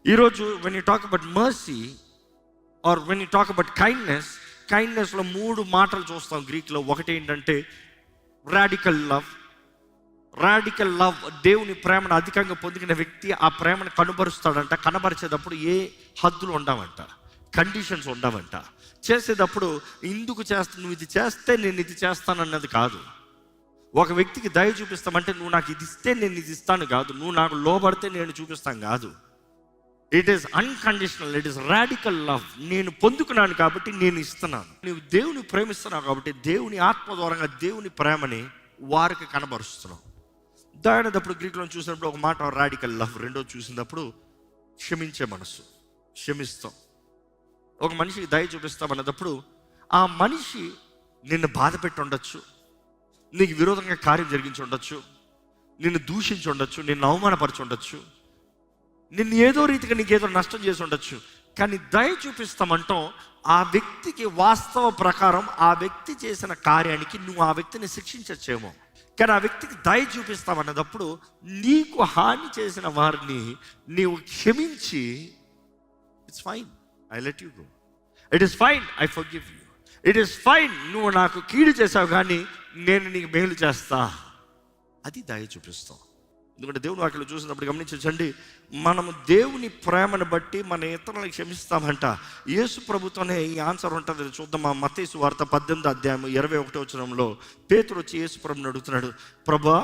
ఈరోజు when you talk about mercy or when you talk about కైండ్నెస్లో 3 మాటలు చూస్తాం గ్రీక్లో. ఒకటి ఏంటంటే రాడికల్ లవ్. దేవుని ప్రేమను అధికంగా పొందిన వ్యక్తి ఆ ప్రేమను కనబరుస్తాడంట. కనబరిచేటప్పుడు ఏ హద్దులు ఉండవంట, కండిషన్స్ ఉండవంట. చేసేటప్పుడు ఎందుకు నువ్వు ఇది చేస్తే నేను ఇది చేస్తానన్నది కాదు. ఒక వ్యక్తికి దయ చూపిస్తామంటే నువ్వు నాకు ఇది ఇస్తే నేను ఇది ఇస్తాను కాదు, నువ్వు నాకు లోబడితే నేను చూపిస్తాను కాదు. It is unconditional, it is radical love. నేను పొందుకున్నాను కాబట్టి నేను ఇస్తున్నాను. నువ్వు దేవుని ప్రేమిస్తున్నావు కాబట్టి దేవుని ఆత్మ ద్వారంగా దేవుని ప్రేమని వారికి కనబరుస్తున్నావు. దానినప్పుడు గ్రీకులో చూసినప్పుడు ఒక మాట రాడికల్ లవ్. రెండో చూసినప్పుడు క్షమించే మనసు, క్షమిస్తాం. ఒక మనిషికి దయ చూపిస్తాం అన్నప్పుడు ఆ మనిషి నిన్ను బాధ పెట్టి ఉండొచ్చు, నీకు విరోధంగా కార్యం జరిగించి ఉండొచ్చు, నిన్ను దూషించి ఉండొచ్చు, నిన్ను అవమానపరిచి ఉండొచ్చు, నిన్ను ఏదో రీతిగా నీకేదో నష్టం చేసి ఉండొచ్చు. కానీ దయ చూపిస్తామంటాం ఆ వ్యక్తికి వాస్తవ ప్రకారం ఆ వ్యక్తి చేసిన కార్యానికి నువ్వు ఆ వ్యక్తిని శిక్షించచ్చేమో. కానీ ఆ వ్యక్తికి దయ చూపిస్తామన్నప్పుడు నీకు హాని చేసిన వారిని నీవు క్షమించి, it's fine, I let you go, it is fine, I forgive you, it is fine, నువ్వు నాకు కీడు చేసావు కానీ నేను నీకు మేలు చేస్తా. అది దయ చూపిస్తాం. ఎందుకంటే దేవుని వాక్యలో చూసినప్పుడు గమనించండి, మనము దేవుని ప్రేమను బట్టి మన ఇతరులను క్షమిస్తామంట. యేసు ప్రభుతోనే ఈ ఆన్సర్ ఉంటుంది. చూద్దాం, ఆ మత్తయి సువార్త 18:21 పేతురు వచ్చి యేసు ప్రభుని అడుగుతున్నాడు, ప్రభా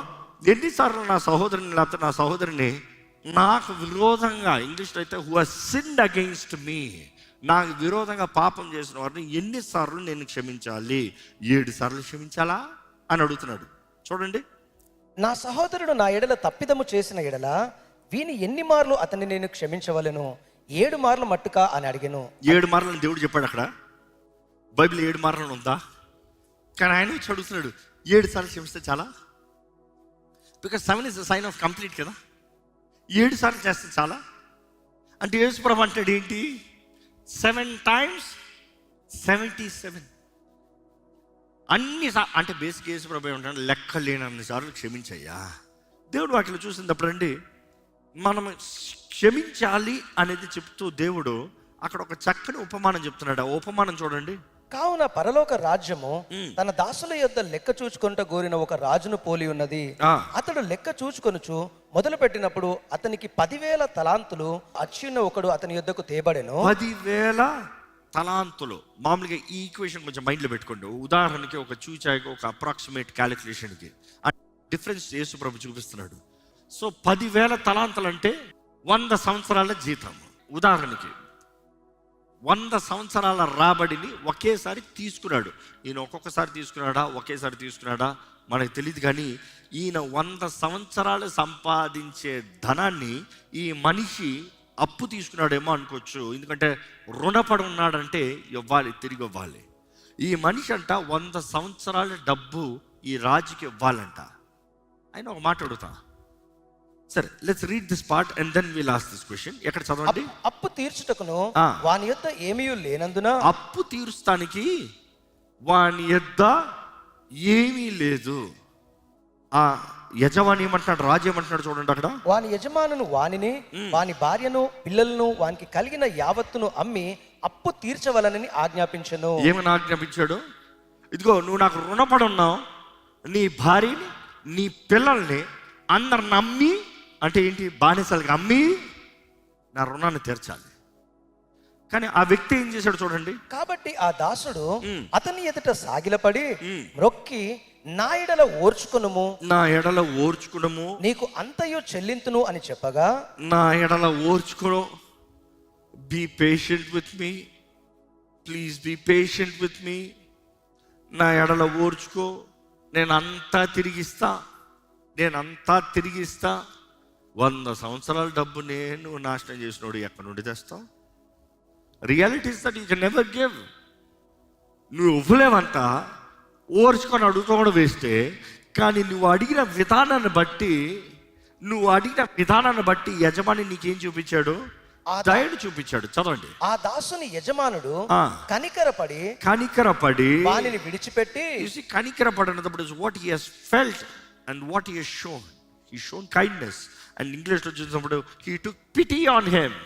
ఎన్నిసార్లు నా సహోదరుని లేకపోతే నా సహోదరిని నాకు విరోధంగా, ఇంగ్లీష్లో అయితే హూ హస్ సిన్డ్ అగెయిన్స్ట్ మీ, నాకు విరోధంగా పాపం చేసిన వారిని ఎన్నిసార్లు నేను క్షమించాలి? 7 సార్లు క్షమించాలా అని అడుగుతున్నాడు. చూడండి, నా సహోదరుడు నా ఎడల తప్పిదము చేసిన ఎడల వీని ఎన్ని మార్లు అతన్ని నేను క్షమించవలెను? 7 మార్లు మట్టుకా అని అడిగాను. 7 మార్లు దేవుడు చెప్పాడు. అక్కడ బైబిల్ 7 మార్లు ఉందా? కానీ ఆయన వచ్చి అడుగుతున్నాడు 7 సార్లు క్షమిస్తే చాలా? Because 7 is the sign of complete కదా. 7 సార్లు చేస్తే చాలా అంటే యేసు ప్రభు అంటాడు ఏంటి? 7 times 77. అంటే బేసిక్ యేసు ప్రభు ఏమంటాడు? లెక్క లేనన్ని సార్లు క్షమించయ్యా. దేవుడు వాక్యలో చూసినప్పుడు అండి, మనం క్షమించాలి అనేది చెప్తూ దేవుడు అక్కడ ఒక చక్కని ఉపమానం చెప్తున్నాడు. ఆ ఉపమానం చూడండి. కావున పరలోక రాజ్యము తన దాసుల యొద్ద లెక్క చూచుకొనుట గోరిన ఒక రాజును పోలి ఉన్నది. అతడు లెక్క చూచుకొనుచు మొదలు పెట్టినప్పుడు అతనికి 10,000 తలాంతులు అచ్యున్న ఒకడు అతని యొద్దకు తేబడెను. 10,000 తలాంతులు. మామూలుగా ఈ ఈక్వేషన్ కొంచెం మైండ్లో పెట్టుకోండి. ఉదాహరణకి ఒక చూచాయికి ఒక అప్రాక్సిమేట్ క్యాలిక్యులేషన్కి డిఫరెన్స్ యేసు ప్రభు చూపిస్తున్నాడు. సో 10,000 తలాంతులు అంటే 100 సంవత్సరాల జీతం. ఉదాహరణకి 100 సంవత్సరాల రాబడిని ఒకేసారి తీసుకున్నాడు. ఈయన ఒక్కొక్కసారి తీసుకున్నాడా, ఒకేసారి తీసుకున్నాడా మనకు తెలియదు. కానీ ఈయన 100 సంవత్సరాలు సంపాదించే ధనాన్ని ఈ మనిషి అప్పు తీసుకున్నాడేమో అనుకోవచ్చు. ఎందుకంటే రుణపడి ఉన్నాడంటే ఇవ్వాలి, తిరిగి ఇవ్వాలి. ఈ మనిషి అంట 100 సంవత్సరాల డబ్బు ఈ రాజుకి ఇవ్వాలంట. ఆయన ఒక మాట అడుగుతా, సరే let's read this part and then will ask this question. ఎక్కడ చదవండి. అప్పు తీర్చుటకును వాని యొద్ద ఏమీ లేనందున, అప్పు తీరుస్తానికి వాని యొద్ద ఏమీ లేదు. ఆ యజమాని ఏమంటున్నాడు, రాజు ఏమంటున్నాడు చూడండి. అక్కడ వాని యజమానును వానిని, వాని భార్యను, పిల్లలను, వానికి కలిగిన యావత్తును అమ్మి అప్పు తీర్చవలనని ఆజ్ఞాపించను. ఏమని ఆజ్ఞాపించాడు? ఇదిగో నువ్వు నాకు రుణపడి ఉన్నావు, నీ భార్యని, నీ పిల్లల్ని అందరిని అమ్మి, అంటే ఏంటి, బానిసలుగా అమ్మి నా రుణాన్ని తీర్చాలి. కానీ ఆ వ్యక్తి ఏం చేశాడు చూడండి. కాబట్టి ఆ దాసుడు అతని ఎదుట సాగిలపడి మ్రొక్కి, నా ఎడల ఓర్చుకునుము, నా ఎడల ఓర్చుకునుము, నీకు అంతయు చెల్లింతును అని చెప్పగా, నా ఎడల ఓర్చుకును, be patient with me, please be patient with me, నా ఎడల ఓర్చుకో, నేను అంతా తిరిగిస్తా. 100 సంవత్సరాల డబ్బు నేను నాశనం చేసినోడు ఎక్కడి నుండి తెస్తావు? Reality is that you can never give. నువ్వు ఇవ్వలేవంట, ఓర్చుకొని అడుగుతూ కూడా వేస్తే. కానీ నువ్వు అడిగిన విధానాన్ని బట్టి యజమాని నీకేం చూపించాడు? దయను చూపించాడు. చదవండి. ఆ దాసుని యజమానుడు కనికరపడి వానిని విడిచిపెట్టి, కనికరపడినప్పుడు what he has felt and what he has shown. He shown kindness. And ఇంగ్లీష్లో చూసినప్పుడు he took pity on him.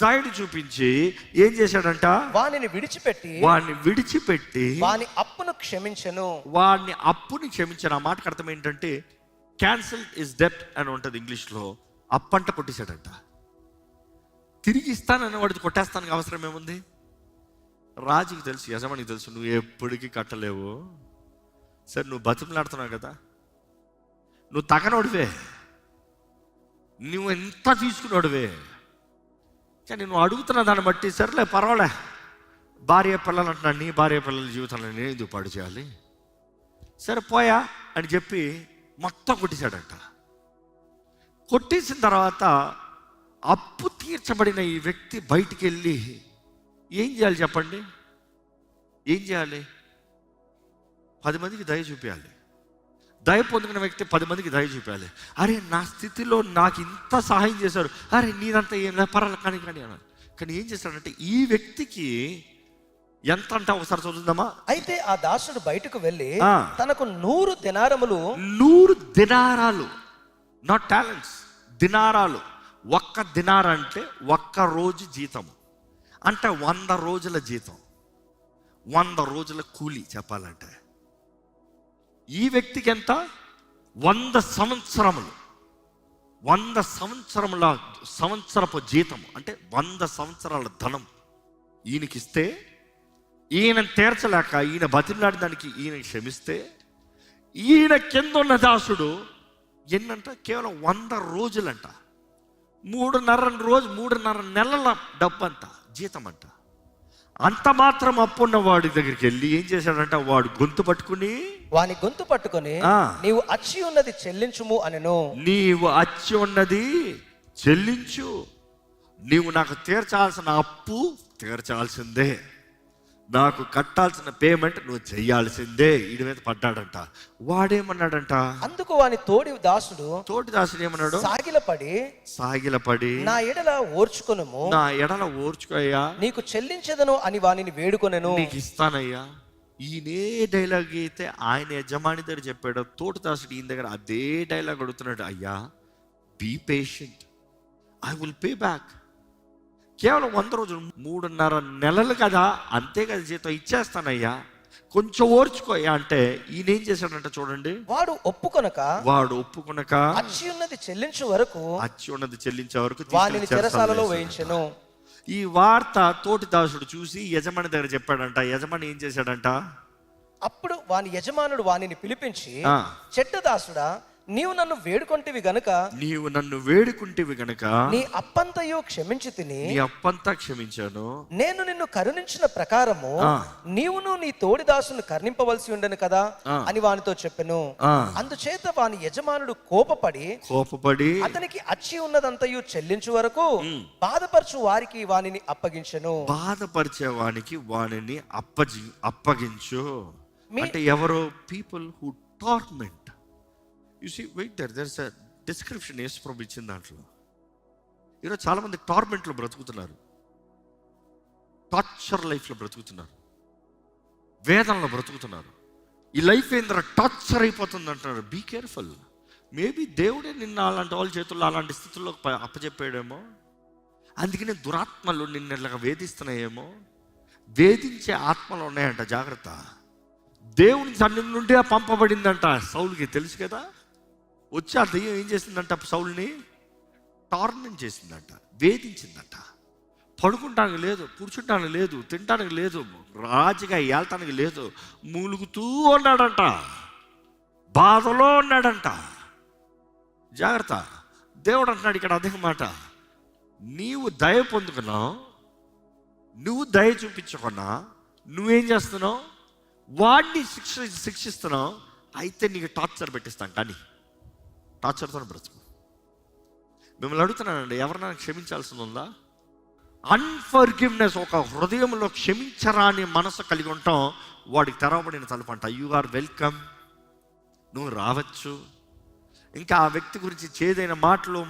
దయను చూపించి ఏం చేశాడంట? వానిని విడిచిపెట్టి వాని అప్పును క్షమించెను. వాడిని అప్పుని క్షమించాను. ఆ మాటకు అర్థం ఏంటంటే క్యాన్సిల్ ఇస్ డెప్ట్ అని ఉంటుంది ఇంగ్లీష్లో. అప్పంట కొట్టేశాడంట. తిరిగి ఇస్తానన్న వాడికి కొట్టేస్తానికి అవసరం ఏముంది? రాజుకి తెలుసు, యజమానికి తెలుసు, నువ్వు ఎప్పటికీ కట్టలేవు. సరే నువ్వు బతిమలాడుతున్నావు కదా, నువ్వు తగనోడివే, నువ్వు ఎంత తీసుకున్నాడువే, కానీ నువ్వు అడుగుతున్న దాన్ని బట్టి సరేలే పర్వాలే, భార్య పిల్లలు అంటున్నాడు, నీ భార్య పిల్లల జీవితంలో నేను ఎందుకు పాడు చేయాలి, సరే పోయా అని చెప్పి మొత్తం కొట్టేశాడంట. కొట్టేసిన తర్వాత అప్పు తీర్చబడిన ఈ వ్యక్తి బయటికి వెళ్ళి ఏం చేయాలి చెప్పండి? ఏం చేయాలి? 10 మందికి దయ చూపించాలి. దయ పొందుకున్న వ్యక్తి 10 మందికి దయ చూపించాలి. అరే నా స్థితిలో నాకు ఇంత సహాయం చేశారు, అరే నీదంతా ఏం పర్వాలేదు కానీ కానీ అన్నారు. కానీ ఏం చేశాడంటే ఈ వ్యక్తికి ఎంత అంటే ఒకసారి చూద్దామా. అయితే ఆ దాసుడు బయటకు వెళ్ళి తనకు 100 దినారములు, 100 దినారాలు, నాట్ టాలెంట్స్, దినారాలు. ఒక్క దినార అంటే ఒక్క రోజు జీతం, అంటే 100 రోజుల జీతం, 100 రోజుల కూలి చెప్పాలంటే. ఈ వ్యక్తికి ఎంత? 100 సంవత్సరములు, 100 సంవత్సరపు జీతం, అంటే 100 సంవత్సరాల ధనం ఈయనకిస్తే, ఈయన తీర్చలేక ఈయన బతిమలాడిన దానికి ఈయన క్షమిస్తే, ఈయన కింద ఉన్న దాసుడు ఎన్నంట? కేవలం 100 రోజులంట, 3.5 నెలల డబ్బంట, జీతం అంట. అంత మాత్రం అప్పున్న వాడి దగ్గరికి వెళ్ళి ఏం చేశాడంట? వాడు వాని గొంతు పట్టుకొని నీవు అచ్చి ఉన్నది చెల్లించుము అనెను. నీవు అచ్చి ఉన్నది చెల్లించు, నీవు నాకు తీర్చాల్సిన అప్పు తీర్చాల్సిందే, నాకు కట్టాల్సిన పేమెంట్ నువ్వు చెయ్యాల్సిందే. వీడి మీద పడ్డాడంట. వాడేమన్నాడంట? అందుకు వాని తోటి దాసుడు ఏమన్నాడు? సాగిలపడి నా ఎడల ఓర్చుకోయ్యా, నీకు చెల్లించదను అని వానిని వేడుకొనెను. నీకు ఇస్తానయ్యా. ఈయనే డైలాగ్ అయితే ఆయన యజమాని దగ్గర చెప్పాడు, తోటి దాసుడు ఈయన దగ్గర అదే డైలాగ్ అడుగుతున్నాడు. అయ్యా be patient, I will pay back. కేవలం 100 రోజులు, 3.5 నెలలు కదా, అంతే కదా జీతం, ఇచ్చేస్తానయ్యా, కొంచెం ఓర్చుకోయ్యా అంటే ఈయన ఏం చేశాడంట చూడండి. వాడు ఒప్పుకొనక అచ్చి ఉన్నది చెల్లించే వరకు వానిని చెరసాలలో వేయించెను. ఈ వార్త తోటి దాసుడు చూసి యజమాని దగ్గర చెప్పాడంట. యజమాని ఏం చేశాడంట? అప్పుడు వాని యజమానుడు వానిని పిలిపించి, చెడ్డ దాసుడా, నీవు నన్ను వేడుకొంటివి గనుక నీ అప్పంతయు క్షమించి తిని, నీ అప్పంతా క్షమించాను, నేను నిన్ను కరుణించిన ప్రకారము నీవును నీ తోడి దాసును కరుణింపవలసి ఉండను కదా అని వానితో చెప్పెను. అందుచేత వాని యజమానుడు కోపపడి అతనికి అచ్చి ఉన్నదంతయు చెల్లించు వరకు బాధపరచు వారికి వానిని అప్పగించెను. బాధపరిచే వానికి వానిని అప్పగించు అంటే ఎవరో? People who torment. You see, wait there's a description Yesu ప్రభు ఇచ్చిన దాంట్లో. ఈరోజు చాలామంది టార్మెంట్లో బ్రతుకుతున్నారు, టార్చర్ లైఫ్లో బ్రతుకుతున్నారు, వేదనలో బ్రతుకుతున్నారు. ఈ లైఫ్ ఏంద్ర టార్చర్ అయిపోతుంది అంటున్నారు. Be careful. మేబీ దేవుడే నిన్న అలాంటి వాళ్ళ చేతుల్లో అలాంటి స్థితుల్లో అప్పచెప్పాడేమో. అందుకనే దురాత్మలు నిన్న ఇలాగా వేధిస్తున్నాయేమో. వేధించే ఆత్మలు ఉన్నాయంట, జాగ్రత్త. దేవుని సన్నిధి నుండి పంపబడిందంట సౌలుకి, తెలుసు కదా. వచ్చి ఆ దెయ్యం ఏం చేసిందంట? సౌలుని టార్మెంట్ చేసిందంట, వేధించిందంట. పడుకుంటానికి లేదు, కూర్చుంటానికి లేదు, తినటానికి లేదు, రాజుగా ఏళ్తానికి లేదు, మూలుగుతూ ఉన్నాడంట, బాధలో ఉన్నాడంట. జాగ్రత్త. దేవుడు అంటున్నాడు ఇక్కడ అదే మాట, నీవు దయ పొందుకున్నావు, నువ్వు దయ చూపించకున్నా నువ్వేం చేస్తున్నావు? వాడిని శిక్షిస్తున్నావు. అయితే నీకు టార్చర్ పెట్టిస్తాను, కానీ టార్చర్తో బ్రతుకు. మిమ్మల్ని అడుగుతున్నానండి, ఎవరినైనా క్షమించాల్సి ఉందా? అన్ఫర్గివ్నెస్, ఒక హృదయంలో క్షమించరాని మనసు కలిగి ఉంటాం, వాడికి తెరవబడిన తలుపు అంట. యు ఆర్ వెల్కమ్, నువ్వు రావచ్చు. ఇంకా ఆ వ్యక్తి గురించి చేదైన మాటలు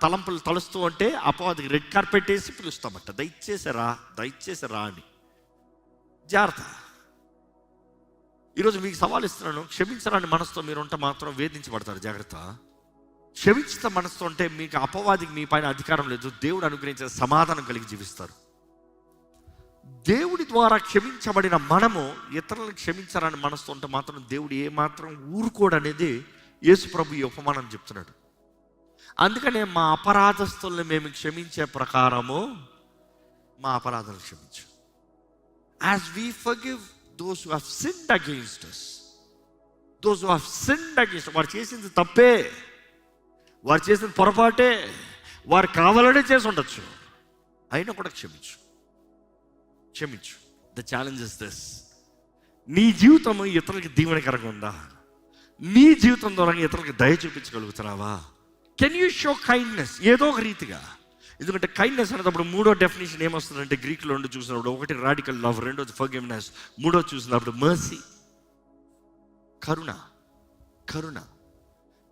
తలంపులు తలుస్తూ ఉంటే అపవాదికి రెడ్ కార్పెట్ వేసి పిలుస్తామంట, దయచేసి రా అని. జాగ్రత్త. ఈరోజు మీకు సవాల్ ఇస్తున్నాను, క్షమించరాని మనసుతో మీరు ఉంటే మాత్రం వేధించబడతారు. జాగ్రత్త. క్షమించిన మనసుతో ఉంటే మీకు అపవాదికి మీ పైన అధికారం లేదు. దేవుడు అనుగ్రహించే సమాధానం కలిగి జీవిస్తారు. దేవుడి ద్వారా క్షమించబడిన మనము ఇతరులను క్షమించాలని మనసుతో ఉంటే మాత్రం దేవుడు ఏమాత్రం ఊరుకోడనేది యేసు ప్రభు ఈ ఉపమానం చెప్తున్నాడు. అందుకనే మా అపరాధస్తుల్ని మేము క్షమించే ప్రకారము మా అపరాధాలు క్షమించు. As we forgive those who have sinned against us, those who have sinned against, వారు చేసింది తప్పే, వారు చేసిన పొరపాటే, వారు కావాలనే చేసి ఉండొచ్చు, అయినా కూడా క్షమించు. ద ఛాలెంజ్ ఇస్ దిస్: నీ జీవితం ఇతరులకి దీవెనకరంగా ఉందా? నీ జీవితం ద్వారా ఇతరులకి దయ చూపించగలుగుతున్నావా? కెన్ యూ షో కైండ్నెస్ ఏదో ఒక రీతిగా? ఎందుకంటే కైండ్నెస్ అనేటప్పుడు మూడో డెఫినేషన్ ఏమొస్తుందంటే, గ్రీక్లో ఉండి చూసినప్పుడు ఒకటి రాడికల్ లవ్, రెండోది ఫర్గివ్నెస్, మూడో చూసినప్పుడు మర్సీ, కరుణ.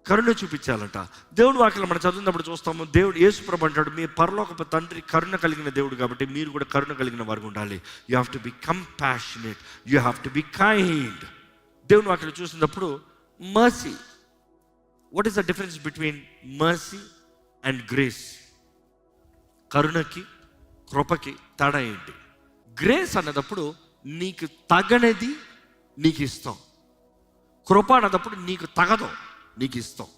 కరుణ చూపించాలంట. దేవుడు వాక్యం మనం చదివినప్పుడు చూస్తాము, దేవుడు యేసు ప్రభు అంటాడు, మీ పరలోకపు తండ్రి కరుణ కలిగిన దేవుడు కాబట్టి మీరు కూడా కరుణ కలిగిన వారు ఉండాలి. You have to be compassionate, you have to be kind. దేవుడు వాక్యం చూసినప్పుడు mercy, what is the difference between mercy and grace? కరుణకి కృపకి తేడా ఏంటి? గ్రేస్ అన్నదప్పుడు నీకు తగనిది నీకు ఇస్తాం, కృప అన్నదప్పుడు నీకు తగదు నీకు ఇస్తాం.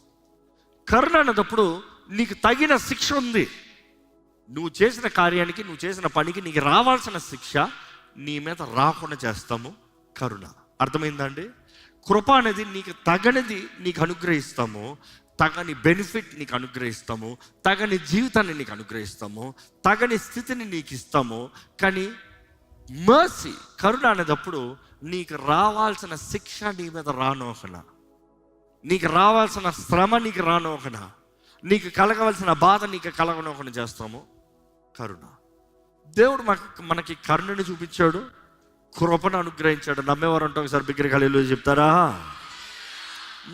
కరుణ అన్నదప్పుడు నీకు తగిన శిక్ష ఉంది, నువ్వు చేసిన కార్యానికి, నువ్వు చేసిన పనికి నీకు రావాల్సిన శిక్ష నీ మీద రాకుండా చేస్తాము. కరుణ అర్థమైందా అండి? కృప అనేది నీకు తగనిది నీకు అనుగ్రహిస్తాము, తగని బెనిఫిట్ నీకు అనుగ్రహిస్తాము, తగని జీవితాన్ని నీకు అనుగ్రహిస్తాము, తగని స్థితిని నీకు ఇస్తాము. కానీ మర్సీ, కరుణ అనేటప్పుడు నీకు రావాల్సిన శిక్ష నీ మీద రానోకనా, నీకు రావాల్సిన శ్రమ నీకు రానోకనా, నీకు కలగవలసిన బాధ నీకు కలగనోకనా చేస్తాము. కరుణ. దేవుడు మనకి కరుణను చూపించాడు, కృపను అనుగ్రహించాడు. నమ్మేవారు అంటే ఒకసారి బిగ్గరగా హల్లెలూయా చెప్తారా?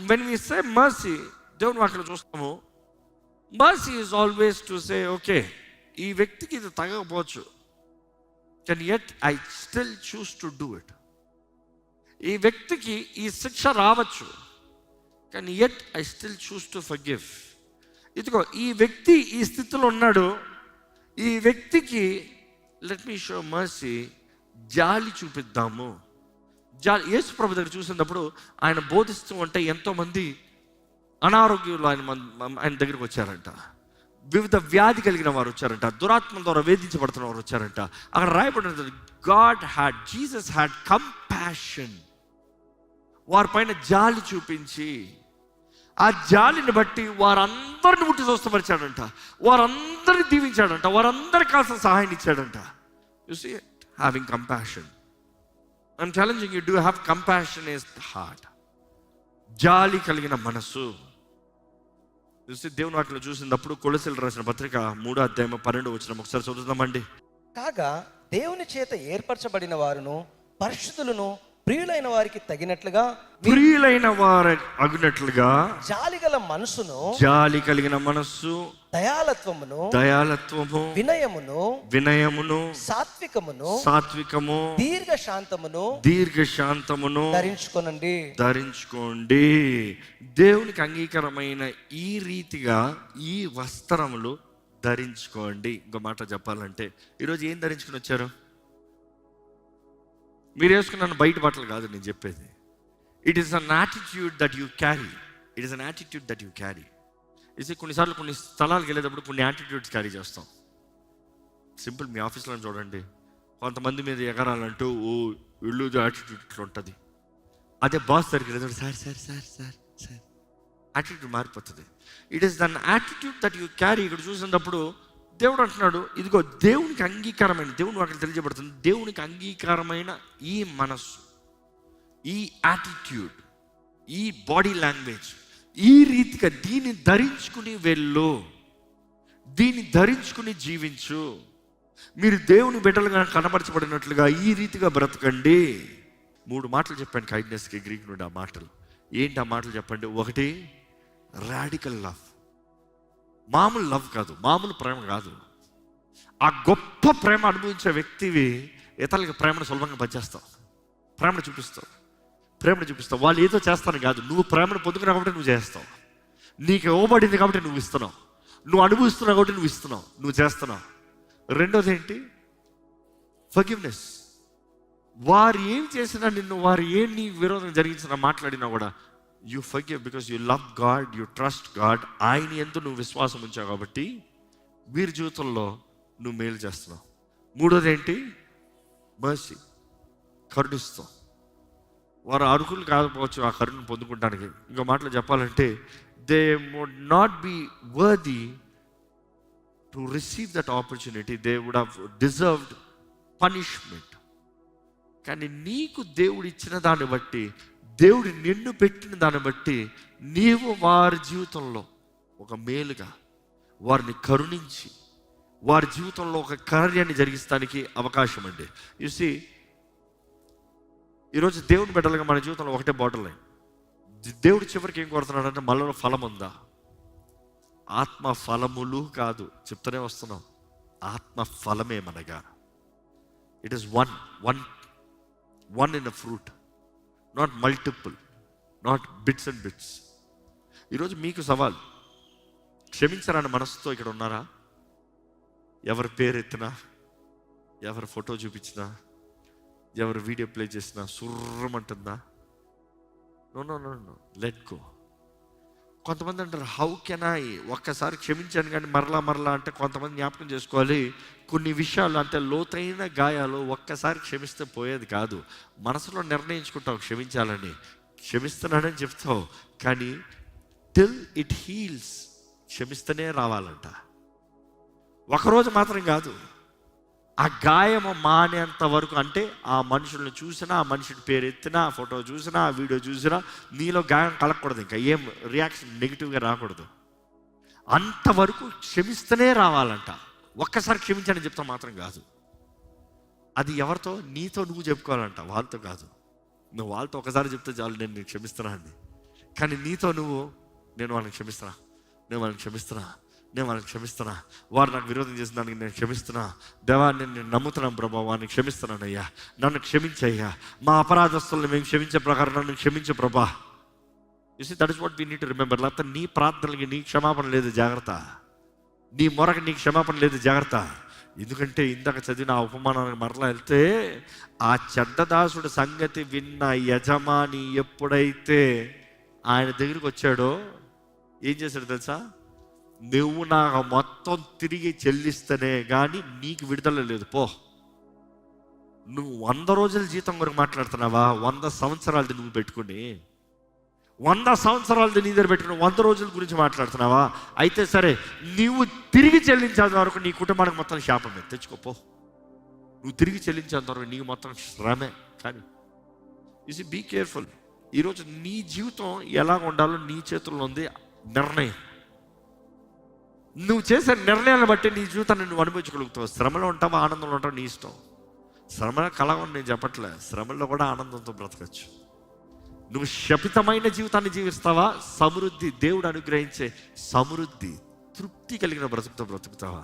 వెన్ వి సే మర్సీ, దేవుడు అక్కడ చూస్తాము, mercy is always to say okay, ఈ వ్యక్తికి ఇది తగ్గకపోవచ్చు, can yet I still choose to do it. ఈ వ్యక్తికి ఈ శిక్ష రావచ్చు, కానీ yet I still choose to forgive. ఇదిగో ఈ వ్యక్తి ఈ స్థితిలో ఉన్నాడు, ఈ వ్యక్తికి లెట్ మీ షో మర్సీ, జాలి చూపిద్దాము. జాలి. యేసు ప్రభు దగ్గర చూసినప్పుడు ఆయన బోధిస్తూ ఉంటే ఎంతోమంది అనారోగ్యులు ఆయన దగ్గరికి వచ్చారంట, వివిధ వ్యాధి కలిగిన వారు వచ్చారంట, దురాత్మల ద్వారా వేధించబడుతున్న వారు వచ్చారంట. అక్కడ రాయబడిన జీసస్ హ్యాడ్ కంపాషన్, వారి పైన జాలి చూపించి ఆ జాలిని బట్టి వారందరిని ముట్టి స్వస్థపరిచాడంట, వారందరిని దీవించాడంట, వారందరికి కావాల్సిన సహాయం ఇచ్చాడంట. You see having compassion. I'm challenging you, do you have compassionate heart? జాలి కలిగిన మనసు. చూసి దేవుని వాక్యం చూసినప్పుడు కొలొస్సీయులకు రాసిన పత్రిక 3:12 ఒకసారి చదువుదామండి. కాగా దేవుని చేత ఏర్పరచబడిన వారును పరిశుద్ధులను ప్రియులైన వారికి తగినట్లుగా, ప్రియులైన వారు అగినట్లుగా జాలి గల మనసును, జాలి కలిగిన మనస్సు, దయాలత్వము, వినయమును, సాత్వికము, దీర్ఘశాంతమును ధరించుకోండి. దేవునికి అంగీకారమైన ఈ రీతిగా ఈ వస్త్రములు ధరించుకోండి. ఇంకో మాట చెప్పాలంటే ఈరోజు ఏం ధరించుకుని వచ్చారు? మీరు వేసుకున్నాను బయట బట్టలు కాదు నేను చెప్పేది. It is an attitude that you carry. It is an attitude that you carry. కొన్నిసార్లు కొన్ని స్థలాలకు వెళ్ళేటప్పుడు కొన్ని యాటిట్యూడ్స్ క్యారీ చేస్తాం. సింపుల్, మీ ఆఫీస్లో చూడండి, కొంతమంది మీద ఎగరాలంటూ ఓ ఇల్లు యాటిట్యూడ్ ఇట్లా ఉంటుంది. అదే బాస్ దగ్గరికి వెళ్ళేటప్పుడు sir sir sir sir sir attitude మారిపోతుంది. It is then attitude that you carry. ఇక్కడ చూసినప్పుడు దేవుడు అంటున్నాడు, ఇదిగో దేవునికి అంగీకారమైన, దేవుని వాటిని తెలియజేయబడుతుంది, దేవునికి అంగీకారమైన ఈ మనస్సు, ఈ యాటిట్యూడ్, ఈ బాడీ లాంగ్వేజ్, ఈ రీతిగా దీన్ని ధరించుకుని వెళ్ళు, దీన్ని ధరించుకుని జీవించు. మీరు దేవుని బిడ్డలుగా కనబరచబడినట్లుగా ఈ రీతిగా బ్రతకండి. 3 మాటలు చెప్పాను కైండ్నెస్కి, గ్రీక్ నుండి ఆ మాటలు ఏంటి? ఆ మాటలు చెప్పండి. ఒకటి రాడికల్ లవ్, మామూలు లవ్ కాదు, మామూలు ప్రేమ కాదు. ఆ గొప్ప ప్రేమ అనుభవించే వ్యక్తివి ఇతరులకి ప్రేమను సులభంగా పంచేస్తావు, ప్రేమను చూపిస్తావు. వాళ్ళు ఏదో చేస్తాను కాదు, నువ్వు ప్రేమను పొందుకున్నా కాబట్టి నువ్వు చేస్తావు. నీకు ఇవ్వబడింది కాబట్టి నువ్వు ఇస్తున్నావు, నువ్వు అనుభవిస్తున్నావు కాబట్టి నువ్వు ఇస్తున్నావు, నువ్వు చేస్తున్నావు. రెండోది ఏంటి? ఫర్గివ్నెస్. వారు ఏం చేసినా, వారు ఏం నీ విరోధం జరిగించినా, మాట్లాడినా కూడా you forgive because you love God, you trust God. ఆయన యందు నువ్వు విశ్వాసం ఉంచావు కాబట్టి వీరి జీవితంలో నువ్వు మేలు చేస్తున్నావు. మూడోది ఏంటి? మర్సీ, కరుణిస్తాం. వారు అర్హులు కాకపోవచ్చు ఆ కరుణను పొందుకుంటానికి. ఇంకో మాటలు చెప్పాలంటే, they would not be worthy to receive that opportunity, they would have deserved punishment. కానీ నీకు దేవుడు ఇచ్చిన దాన్ని బట్టి, దేవుడు నిన్ను పెట్టిన దాన్ని బట్టి, నీవు వారి జీవితంలో ఒక మేలుగా వారిని కరుణించి వారి జీవితంలో ఒక కార్యాన్ని జరిగిస్తానికి అవకాశం అండి. చూసి ఈరోజు దేవుని బిడ్డలుగా మన జీవితంలో ఒకటే బాటిల్ లైన్. దేవుడు చివరికి ఏం కోరుతున్నాడంటే, మనలో ఫలం ఉందా? ఆత్మ ఫలములు కాదు, చెప్తూనే వస్తున్నాం, ఆత్మ ఫలమే మనగా. It is one in a fruit, not multiple, not bits and bits. ఈరోజు మీకు సవాల్, క్షమించరాని మనసుతో ఇక్కడ ఉన్నారా? ఎవరి పేరు ఎత్తినా, ఎవరి ఫోటో చూపించినా, ఎవరు వీడియో ప్లే చేసినా సుర్రమంటుందా? No no no no, let go. కొంతమంది అంటారు, హౌ కెన్ ఐ, ఒక్కసారి క్షమించాను కానీ మరలా అంటే, కొంతమంది జ్ఞాపకం చేసుకోవాలి, కొన్ని విషయాలు అంటే లోతైన గాయాలు ఒక్కసారి క్షమిస్తే పోయేది కాదు. మనసులో నిర్ణయించుకుంటావు క్షమించాలని, క్షమిస్తున్నానని చెప్తావు, కానీ టిల్ ఇట్ హీల్స్ క్షమిస్తూనే రావాలంట. ఒకరోజు మాత్రం కాదు, ఆ గాయము మానేంత వరకు. అంటే ఆ మనుషులను చూసినా, ఆ మనిషిని పేరు ఎత్తినా, ఆ ఫోటో చూసినా, ఆ వీడియో చూసినా నీలో గాయం కలగకూడదు, ఇంకా ఏం రియాక్షన్ నెగిటివ్గా రాకూడదు. అంతవరకు క్షమిస్తూనే రావాలంట. ఒక్కసారి క్షమించాలని చెప్తా మాత్రం కాదు. అది ఎవరితో? నీతో నువ్వు చెప్పుకోవాలంట, వాళ్ళతో కాదు. నువ్వు వాళ్ళతో ఒకసారి చెప్తే చాలు, నేను క్షమిస్తున్నా అని. కానీ నీతో నువ్వు, నేను వాళ్ళని క్షమిస్తున్నా, నేను వాళ్ళని క్షమిస్తున్నా, నేను వాళ్ళని క్షమిస్తున్నా, వారు నాకు విరోధం చేసిన దానికి నేను క్షమిస్తున్నా, దేవా నేను నమ్ముతున్నాను ప్రభా, వారిని క్షమిస్తున్నానయ్యా, నన్ను క్షమించయ్యా, మా అపరాధస్తులను మేము క్షమించే ప్రకారం నన్ను క్షమించే ప్రభా. You see, that is what we need to remember. లేకపోతే నీ ప్రార్థనలకి నీ క్షమాపణ లేదు, జాగ్రత్త. నీ మొరకి నీ క్షమాపణ లేదు, జాగ్రత్త. ఎందుకంటే ఇందాక చదివిన ఆ ఉపమానానికి మరలా వెళ్తే, ఆ చెడ్డదాసుడు సంగతి విన్న యజమాని ఎప్పుడైతే ఆయన దగ్గరికి వచ్చాడో ఏం చేశాడు తెలుసా? నువ్వు నాకు మొత్తం తిరిగి చెల్లిస్తేనే కానీ నీకు విడుదల లేదు, పో. నువ్వు 100 రోజుల జీతం వరకు మాట్లాడుతున్నావా? 100 సంవత్సరాలది నువ్వు పెట్టుకుని, 100 సంవత్సరాలది నీ దగ్గర పెట్టుకుని 100 రోజుల గురించి మాట్లాడుతున్నావా? అయితే సరే, నువ్వు తిరిగి చెల్లించేంత వరకు నీ కుటుంబానికి మొత్తం శాపమే, తెచ్చుకోపో. నువ్వు తిరిగి చెల్లించేంత వరకు నీకు మొత్తం శ్రమే. కానీ యు సీ, బీ కేర్ఫుల్. ఈరోజు నీ జీవితం ఎలా ఉండాలో నీ చేతుల్లో ఉంది నిర్ణయం. నువ్వు చేసే నిర్ణయాలను బట్టి నీ జీవితాన్ని నువ్వు అనుభవించగలుగుతావు. శ్రమలో ఉంటావా, ఆనందంలో ఉంటావు, నీ ఇష్టం. శ్రమ కలగని నేను చెప్పట్లే, శ్రమల్లో కూడా ఆనందంతో బ్రతకచ్చు. నువ్వు శపితమైన జీవితాన్ని జీవిస్తావా, సమృద్ధి, దేవుడు అనుగ్రహించే సమృద్ధి, తృప్తి కలిగిన బ్రతుకుతో బ్రతుకుతావా?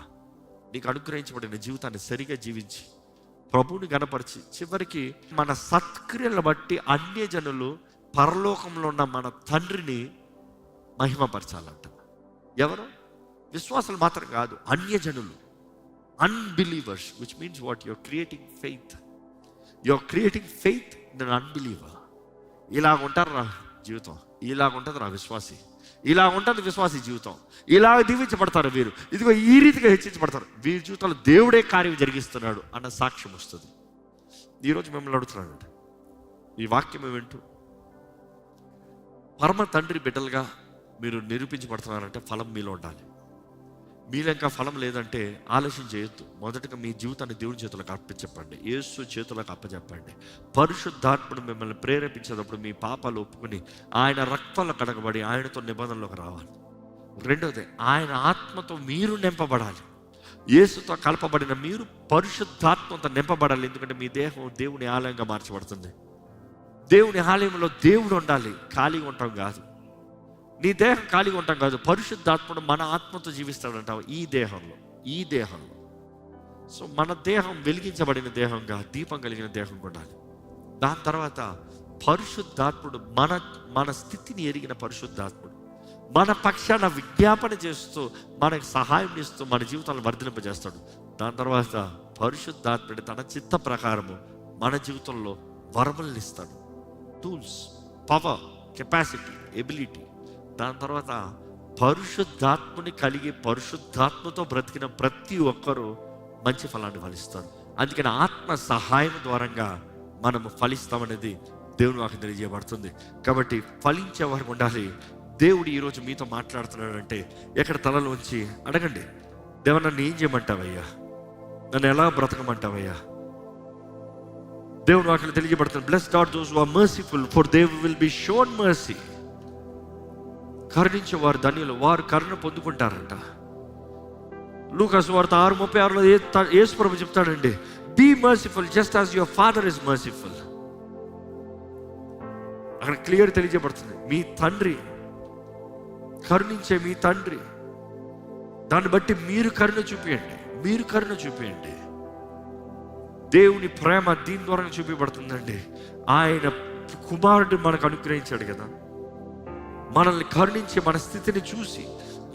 నీకు అనుగ్రహించబడిన జీవితాన్ని సరిగా జీవించి ప్రభువుని గణపరిచి, చివరికి మన సత్క్రియలను బట్టి అన్యజనులు పరలోకంలో ఉన్న మన తండ్రిని మహిమపరచాలంట. ఎవరు? విశ్వాసాలు మాత్రం కాదు, అన్యజనులు, unbelievers. Which means what? Your creating faith. Your creating faith in an unbeliever. ఇలాగ ఉంటారు రా జీవితం, ఇలాగ ఉంటుంది రా విశ్వాసి, ఇలా ఉంటుంది విశ్వాసి జీవితం. ఇలా దీవించబడతారు వీరు, ఇదిగో ఈ రీతిగా హెచ్చించబడతారు, వీరి జీవితంలో దేవుడే కార్యం జరిగిస్తున్నాడు అన్న సాక్ష్యం వస్తుంది. ఈరోజు మిమ్మల్ని అడుగుతున్నాడు, ఈ వాక్యం వింటూ పరమ తండ్రి బిడ్డలుగా మీరు నిరూపించబడుతున్నారంటే ఫలం మీలో ఉండాలి. మీలో ఇంకా ఫలం లేదంటే ఆలస్యం చేయొద్దు. మొదటగా మీ జీవితాన్ని దేవుని చేతులకు అప్పచెప్పండి, యేసు చేతులకు అప్పచెప్పండి. పరిశుద్ధాత్ముడు మిమ్మల్ని ప్రేరేపించేటప్పుడు మీ పాపాలు ఒప్పుకుని ఆయన రక్తంలో కడగబడి ఆయనతో నిబంధనలోకి రావాలి. రెండోది, ఆయన ఆత్మతో మీరు నింపబడాలి. యేసుతో కలపబడిన మీరు పరిశుద్ధాత్మతో నింపబడాలి. ఎందుకంటే మీ దేహం దేవుని ఆలయంగా మార్చబడుతుంది. దేవుని ఆలయంలో దేవుడు ఉండాలి, ఖాళీగా ఉంటాం కాదు. నీ దేహం ఖాళీగా ఉంటాం కాదు, పరిశుద్ధాత్ముడు మన ఆత్మతో జీవిస్తాడంటావు ఈ దేహంలో. సో మన దేహం వెలిగించబడిన దేహంగా, దీపం కలిగిన దేహంగా ఉండాలి. దాని తర్వాత పరిశుద్ధాత్ముడు మన స్థితిని ఎరిగిన పరిశుద్ధాత్ముడు మన పక్షాన విజ్ఞాపన చేస్తూ మనకు సహాయం ఇస్తూ మన జీవితాలను వర్ధింపజేస్తాడు. దాని తర్వాత పరిశుద్ధాత్ముడు తన చిత్త ప్రకారము మన జీవితంలో వరములను ఇస్తాడు. Tools, power, capacity, ability. దాని తర్వాత పరిశుద్ధాత్మని కలిగి పరిశుద్ధాత్మతో బ్రతికిన ప్రతి ఒక్కరూ మంచి ఫలాన్ని ఫలిస్తారు. అందుకని ఆత్మ సహాయం ద్వారంగా మనము ఫలిస్తామనేది దేవుని వాక్యం తెలియజేయబడుతుంది. కాబట్టి ఫలించే వారు ఉండాలి. దేవుడు ఈరోజు మీతో మాట్లాడుతున్నాడంటే ఎక్కడ తలలోంచి అడగండి, దేవుడు నన్ను ఏం చేయమంటావయ్యా, నన్ను ఎలా బ్రతకమంటావయ్యా? దేవుని వాక్యం తెలియజేయబడుతుంది, blessed are those who are merciful for they will be shown mercy. కరుణించే వారు ధన్యులు, వారు కరుణ పొందుకుంటారంట. లూకాసు వార్త 6:36లో యేసు ప్రభు చెప్తాడండి, be merciful just as your father is merciful. అక్కడ క్లియర్ తెలియజేయబడుతుంది, మీ తండ్రి కరుణించే మీ తండ్రి, దాన్ని బట్టి మీరు కరుణ చూపియండి, మీరు కరుణ చూపియండి. దేవుని ప్రేమ దీని ద్వారా చూపించబడుతుందండి. ఆయన కుమారుడు మనకు అనుగ్రహించాడు కదా, మనల్ని కరుణించి మన స్థితిని చూసి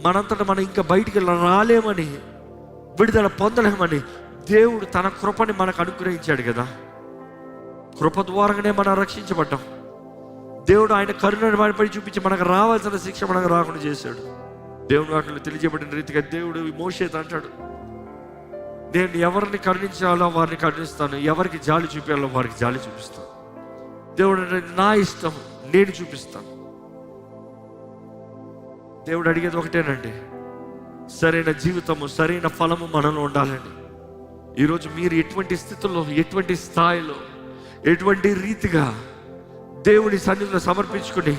మనంతటా మనం ఇంకా బయటికి రాలేమని, విడుదల పొందలేమని దేవుడు తన కృపని మనకు అనుగ్రహించాడు కదా. కృప ద్వారానే మనం రక్షించబడ్డాం. దేవుడు ఆయన కరుణను మనపై చూపించి మనకు రావాల్సిన శిక్ష మనకు రాకుండా చేశాడు. దేవుని వాక్యంలో తెలియజేయబడిన రీతిగా దేవుడు మోషేతో అంటాడు, నేను ఎవరిని కరుణించాలో వారిని కరుణిస్తాను, ఎవరికి జాలి చూపించాలో వారికి జాలి చూపిస్తాను. దేవుడు అంటే నా ఇష్టం, నేను చూపిస్తాను. దేవుడు అడిగేది ఒకటేనండి, సరైన జీవితము, సరైన ఫలము మనలో ఉండాలండి. ఈరోజు మీరు ఎటువంటి స్థితిలో, ఎటువంటి స్థాయిలో, ఎటువంటి రీతిగా దేవుని సన్నిధిలో సమర్పించుకుని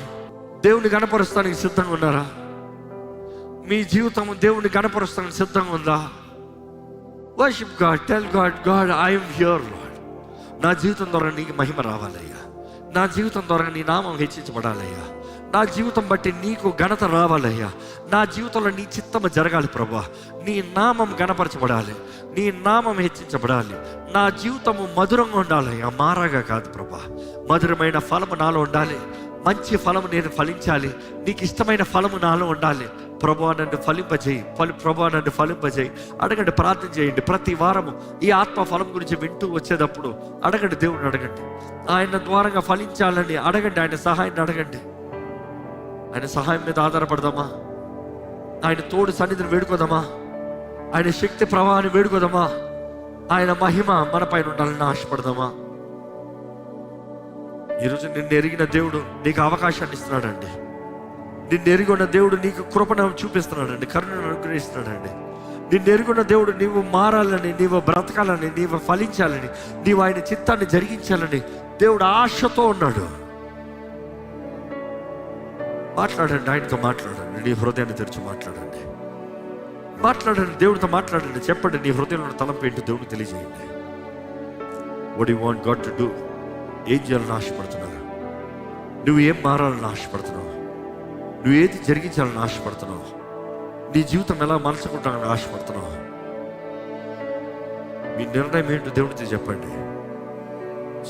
దేవుని గణపరుస్తానికి సిద్ధంగా ఉన్నారా? మీ జీవితము దేవుని గణపరుస్తానికి సిద్ధంగా ఉందా? Worship God, tell God, God I'm here lord. నా జీవితం ద్వారా నీకు మహిమ రావాలయ్యా, నా జీవితం ద్వారా నీ నామం హెచ్చించబడాలయ్యా, నా జీవితం బట్టి నీకు ఘనత రావాలయ్యా, నా జీవితంలో నీ చిత్తము జరగాలి ప్రభా, నీ నామం గణపరచబడాలి, నీ నామం హెచ్చించబడాలి, నా జీవితము మధురంగా ఉండాలయ్యా, మారాగా కాదు ప్రభా. మధురమైన ఫలము నాలో ఉండాలి, మంచి ఫలము నేను ఫలించాలి, నీకు ఇష్టమైన ఫలము నాలో ఉండాలి. ప్రభువా నన్ను ఫలింపజేయి, ప్రభువా నన్ను ఫలింపజేయి. అడగండి, ప్రార్థన చేయండి. ప్రతి వారము ఈ ఆత్మ ఫలం గురించి వింటూ వచ్చేటప్పుడు అడగండి, దేవుడిని అడగండి, ఆయన ద్వారంగా ఫలించాలని అడగండి, ఆయన సహాయాన్ని అడగండి. ఆయన సహాయం మీద ఆధారపడదామా? ఆయన తోడు సన్నిధిని వేడుకోదామా? ఆయన శక్తి ప్రవాహాన్ని వేడుకోదామా? ఆయన మహిమ మన పైన ఉండాలని ఆశపడదామా? ఈరోజు నిన్ను ఎరిగిన దేవుడు నీకు అవకాశాన్ని ఇస్తున్నాడండి. నిన్ను ఎరిగిన దేవుడు నీకు కృపను చూపిస్తున్నాడండి, కరుణను అనుగ్రహిస్తున్నాడండి. నిన్ను ఎరిగిన దేవుడు నీవు మారాలని, నీవు బ్రతకాలని, నీవు ఫలించాలని, నీవు ఆయన చిత్తాన్ని జరిగించాలని దేవుడు ఆశతో ఉన్నాడు. మాట్లాడండి, ఆయనతో మాట్లాడండి, నీ హృదయాన్ని తెరిచి మాట్లాడండి, మాట్లాడండి, దేవుడితో మాట్లాడండి. చెప్పండి, నీ హృదయంలో తలంపు ఏంటో దేవుడికి తెలియజేయండి. What you want God to do? ఏం చేయాలని ఆశపడుతున్నావు? నువ్వు ఏం మారాలని ఆశపడుతున్నావు? నువ్వు ఏది జరిగించాలని ఆశపడుతున్నావు? నీ జీవితం ఎలా మలచుకుంటానని ఆశపడుతున్నావు? మీ నిర్ణయం ఏంటో దేవుడితో చెప్పండి.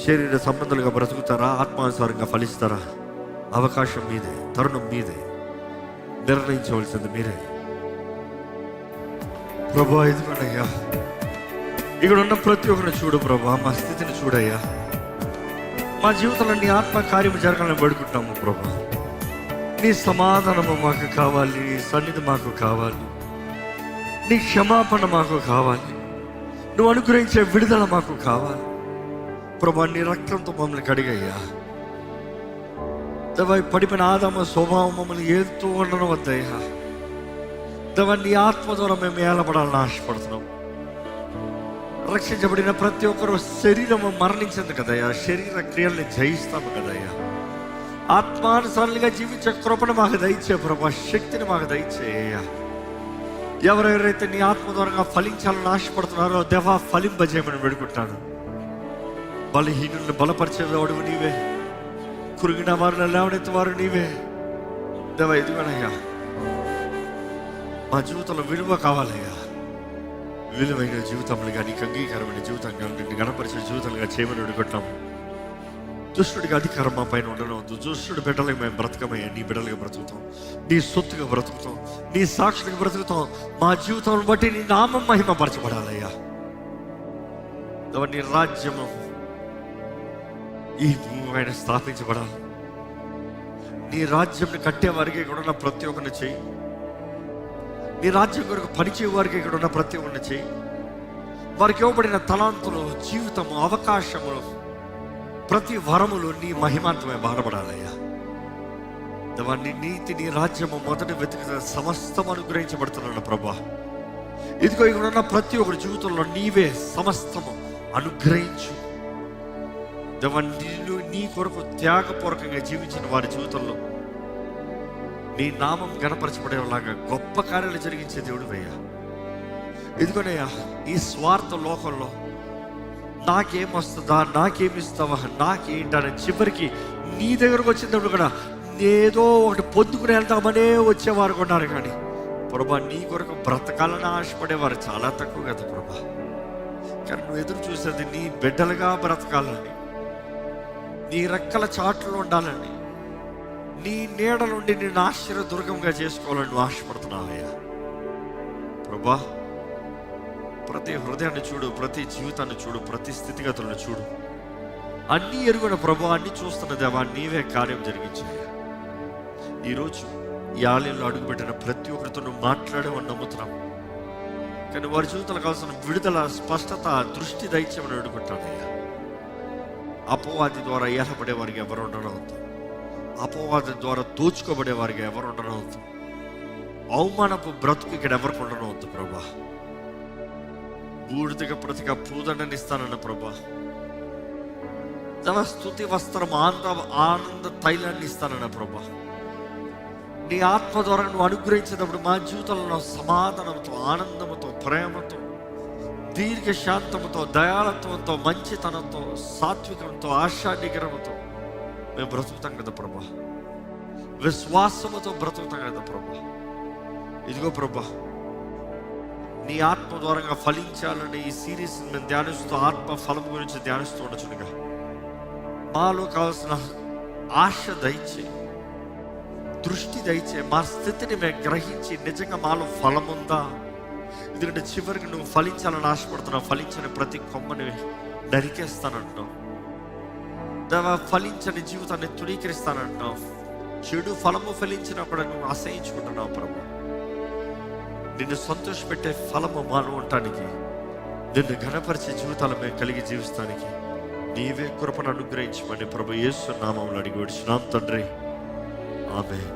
శరీర సంబంధాలుగా బ్రతుకుతారా, ఆత్మానుసారంగా ఫలిస్తారా? అవకాశం మీదే, తరుణం మీదే, నిర్ణయించవలసింది మీరే. ప్రభా, ఎదుగునయ్యా, ఇక్కడ ఉన్న ప్రతి ఒక్కరిని చూడు ప్రభా, మా స్థితిని చూడయ్యా. మా జీవితంలో నీ ఆత్మ కార్యము జరగాలని వేడుకుంటాము ప్రభా. నీ సమాధానము మాకు కావాలి, నీ సన్నిధి మాకు కావాలి, నీ క్షమాపణ మాకు కావాలి, నువ్వు అనుగ్రహించే విడుదల మాకు కావాలి ప్రభా. నీ రక్తంతో మమ్మల్ని కడిగయ్యా. దేవా, పడిపోయిన ఆదాము స్వభావం మమ్మల్ని ఏదుతూ ఉండడం వద్దయ్యా. దేవా, నీ ఆత్మ ద్వారా మేము ఏలబడాలని ఆశపడుతున్నాం. రక్షించబడిన ప్రతి ఒక్కరు శరీరము మరణించింది కదయ్యా, శరీర క్రియల్ని జయిస్తాము కదయ్యా. ఆత్మానుసారంగా జీవించే కృపను మాకు దయచే ప్రభా, శక్తిని మాకు దయచేయ్యా. ఎవరెవరైతే నీ ఆత్మ ద్వారా ఫలించాలని ఆశపడుతున్నారో దేవా, ఫలింపజేయమని వేడుకుంటాను. బలహీనులను బలపరిచేవాడు నీవే, కురిగిన వారిని లేవనెత్తే వారు నీవే. దేవా, ఎదుగునయ్యా, మా జీవితంలో విలువ కావాలయ్యా. విలువైన జీవితంలో కానీ, అంగీకారమైన జీవితంగా, గణపరిచిన జీవితంగా చేయమని వేడుకుంటాము. దుష్టుడికి అధికారం మా పైన ఉండనవద్దు. దుష్టుడి బిడ్డలకు మేము బ్రతకమయ్యా, నీ బిడ్డలుగా బ్రతుకుతాం, నీ సొత్తుగా బ్రతుకుతాం, నీ సాక్షులకు బ్రతుకుతాం. మా జీవితాలను బట్టి నీ నామం మహిమపరచబడాలయ్యా. నీ రాజ్యము ఈ భూమి పైన స్థాపించబడాలి. నీ రాజ్యంని కట్టే వారికి ఇక్కడ ఉన్న ప్రతి ఒక్కరిని చేయి. నీ రాజ్యం కొరకు పనిచేయ వారికి ఇక్కడ ఉన్న ప్రతి ఒక్కరిని చేయి. వారికి ఇవ్వబడిన తలాంతులు, జీవితము, అవకాశములు, ప్రతి వరములు నీ మహిమాంతమే బాధపడాలయ్యా. నీ నీతి, నీ రాజ్యము మొదటి వెతికిన సమస్తం అనుగ్రహించబడుతున్నాను ప్రభా. ఇదిగో ఇక్కడ ఉన్న ప్రతి ఒక్కరి జీవితంలో నీవే సమస్తము అనుగ్రహించు. నీ కొరకు త్యాగపూర్వకంగా జీవించిన వారి జీవితంలో నీ నామం గణపరచబడేలాగా గొప్ప కార్యాలు జరిగించే దేవుడు అయ్యా. ఇదిగోనయ్యా, ఈ స్వార్థ లోకంలో నాకేమొస్తుందా, నాకేమిస్తావా, నాకేంటని చివరికి నీ దగ్గరకు వచ్చినప్పుడు కూడా ఏదో ఒకటి పొందుకుని వెళ్తామనే వచ్చేవారు కొన్నారు. కానీ ప్రభా, నీ కొరకు బ్రతకాలని ఆశపడేవారు చాలా తక్కువ కదా ప్రభా. కానీ నువ్వు ఎదురు చూసేది నీ బిడ్డలుగా బ్రతకాలని, నీ రెక్కల చాట్లు ఉండాలని, నీ నీడ నుండి నేను ఆశ్చర్యదుర్గంగా చేసుకోవాలని నువ్వు ఆశపడుతున్నావయ్యా. ప్రభా, ప్రతి హృదయాన్ని చూడు, ప్రతి జీవితాన్ని చూడు, ప్రతి స్థితిగతులను చూడు. అన్నీ ఎరుగున ప్రభా, అన్నీ చూస్తున్న దేవా, నీవే కార్యం జరిగించాయా. ఈరోజు ఈ ఆలయంలో అడుగుపెట్టిన ప్రతి ఒక్కరితో నువ్వు మాట్లాడేవని నమ్ముతున్నాం. కానీ వారి జీవితాలకు కావాల్సిన విడుదల, స్పష్టత, దృష్టి దైత్యమని అడుగుంటానయ్యా. అపవాది ద్వారా ఏర్పడే వారికి ఎవరు ఉండనవద్దు. అపవాది ద్వారా దోచుకోబడే వారికి ఎవరు ఉండనవద్దు. అవమానపు బ్రతుకు ఇక్కడ ఎవరికి ఉండనవద్దు ప్రభా. బూడిదగా ప్రతిగా పూదండని ఇస్తానన్న ప్రభా. తన స్తుతి వస్త్రం, ఆనంద తైలాన్ని ఇస్తానన్న ప్రభా. నీ ఆత్మ ద్వారా నువ్వు అనుగ్రహించేటప్పుడు మా జీవితంలో సమాధానంతో, ఆనందంతో, ప్రేమతో, దీర్ఘ శాంతముతో, దయాళత్వంతో, మంచితనంతో, సాత్వికంతో, ఆశానిగ్రహంతో మేము బ్రతుకుతాం కదా ప్రభా. విశ్వాసముతో బ్రతుకుతాం కదా ప్రభా. ఇదిగో ప్రభా, నీ ఆత్మ ద్వారా ఫలించాలని ఈ సిరీస్ మేము ధ్యానిస్తూ, ఆత్మ ఫలం గురించి ధ్యానిస్తూ ఉండొచ్చునుగా మాలో కావాల్సిన ఆశ దయచే, దృష్టి దయచే. మా స్థితిని మేము గ్రహించి నిజంగా మాలో ఫలం ఉందా. ఎందుకంటే చివరికి నువ్వు ఫలించాలని ఆశపడుతున్నావు. ఫలించని ప్రతి కొమ్మని నరికేస్తానంటావు. ఫలించని జీవితాన్ని తృణీకరిస్తానంటావు. చెడు ఫలము ఫలించినప్పుడు నువ్వు అసహించుకుంటున్నావు ప్రభు. నిన్ను సంతోషపెట్టే ఫలము మాను ఉండటానికి, నిన్ను ఘనపరిచే జీవితాలు మేము కలిగి జీవిస్తానికి నీవే కృపను అనుగ్రహించమని ప్రభు యేసు నామములో అడిగి వచ్చినాం తండ్రి. ఆమేన్.